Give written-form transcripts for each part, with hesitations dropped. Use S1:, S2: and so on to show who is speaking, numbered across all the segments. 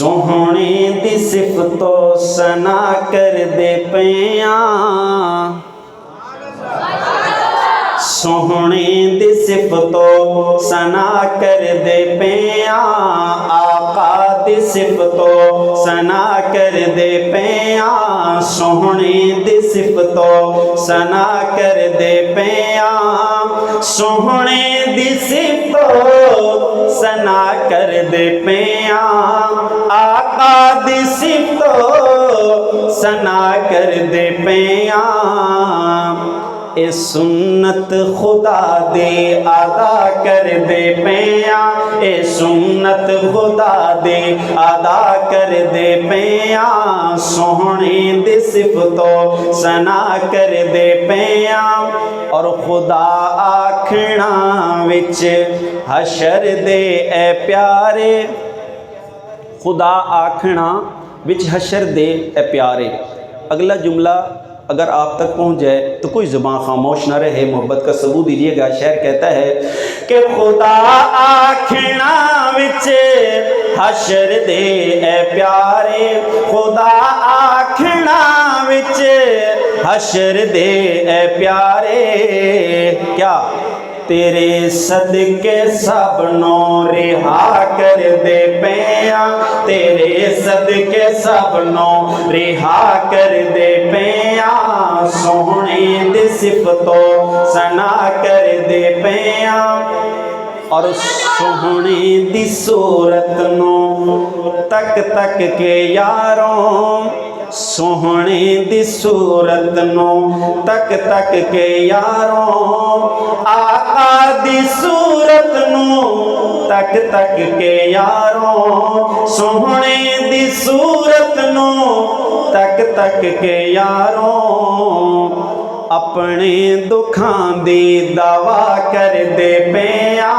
S1: सोहने दी सिफतो सना कर दे पिया, सोहने दी सिफतो सना कर दे पिया, आका दी सिफतो सना कर दे पिया, सोहने दी सिफतो सना कर दे पिया, सोहने दी सिफतो सना कर दे पिया, आका दी सिफतो सना कर दे पिया। ए सुन्नत खुदा दे अदा कर दे पिया, ए सुन्नत खुदा दे अदा कर दे पिया, सोहने दी सिफतो सना कर दे पिया। और खुदा आखना विच हशर दे ए प्यारे, खुदा आखना विच हशर दे ए प्यारे। अगला जुमला अगर आप तक पहुंच जाए तो कोई ज़ुबान खामोश ना रहे, मोहब्बत का सबूत दीजिएगा। शायर कहता है कि खुदा आखना विच हशर दे ए प्यारे, खुदा आखना विच हशर दे ए प्यारे, क्या तेरे सदके सबनों रिहा कर दे पिया, तेरे सदके सबनों रिहा कर दे पिया, सोहने दी सिफतो सना कर दे पिया। और सोहने दी सूरत नूं तक तक के यारों, सोहने दी सूरत नूं तक तक के यारों, आका दी सूरत नूं तक तक के यारों, सोहने दी सूरत नूं तक तक के यारों, अपने दुखां दी दवा कर दे पिया,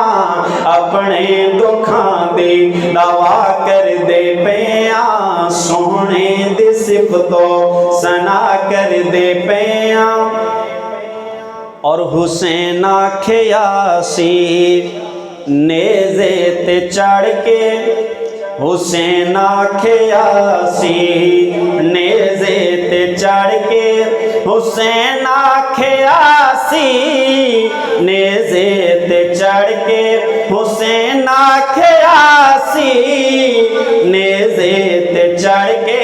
S1: अपने दुखां दी दवा कर दे पिया, सोहने दी सिफतो सना कर दे पिया। और हुसैन आखिया सी नेज़े ते चढ़ के, हुसैन आखिया सी नेज़े ते चढ़ के, हुसैन आखिया सी नेज़े ते चढ़ के, हुसैन आखिया सी नेज़े ते चढ़ के,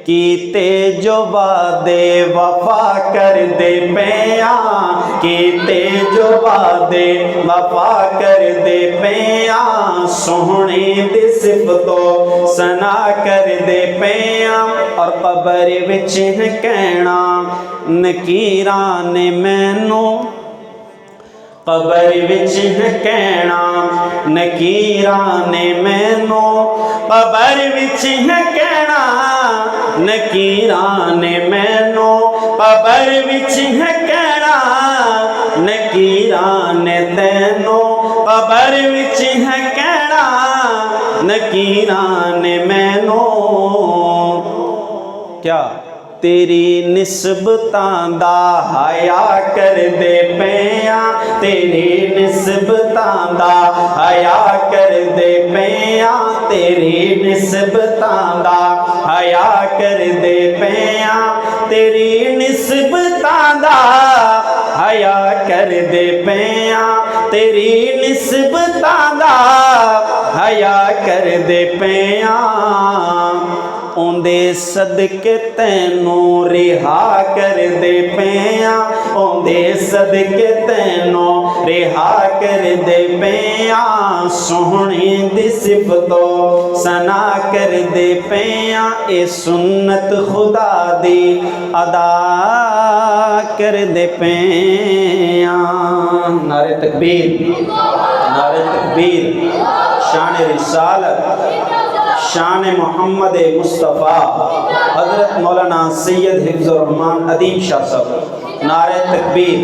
S1: कीते जो वादे वफा कर दे पिया, कीते जो वादे वफा कर दे पिया, सोहने दी सिफतो सना कर दे पिया। और कब्र विच कहना नकीरां ने मैनू, कब्र विच कहना नकीरां ने मैनू, कब्र विच कहना नकीरां ने मैनू, कब्र विच कहना नकीरां ने तैनू, कब्र विच कहना नकीरां ने मैनू, क्या तेरी निस्बतां दा हया कर दे पिया, तेरी निस्बतां दा हया कर दे पिया, तेरी निस्बतां दा हया कर दे पिया, तेरी निस्बतां दा हया कर दे पिया, तेरी निस्बतां दा हया कर दे पिया। ओंदे सदके तैनू रिहा कर दे पिया, ओंदे सदके तैनू रिहा कर दे पिया, सोहने दी सिफतो सना कर दे पिया। ए सुन्नत खुदा दी अदा कर दे पिया। नारे तकबीर, नारे तकबीर। शान रिसालत, शान मोहम्मद मुस्तफ़ा हज़रत मौलाना सैयद हिफ्ज़ुर रहमान अदीम शाह साहब। नारे तकबीर।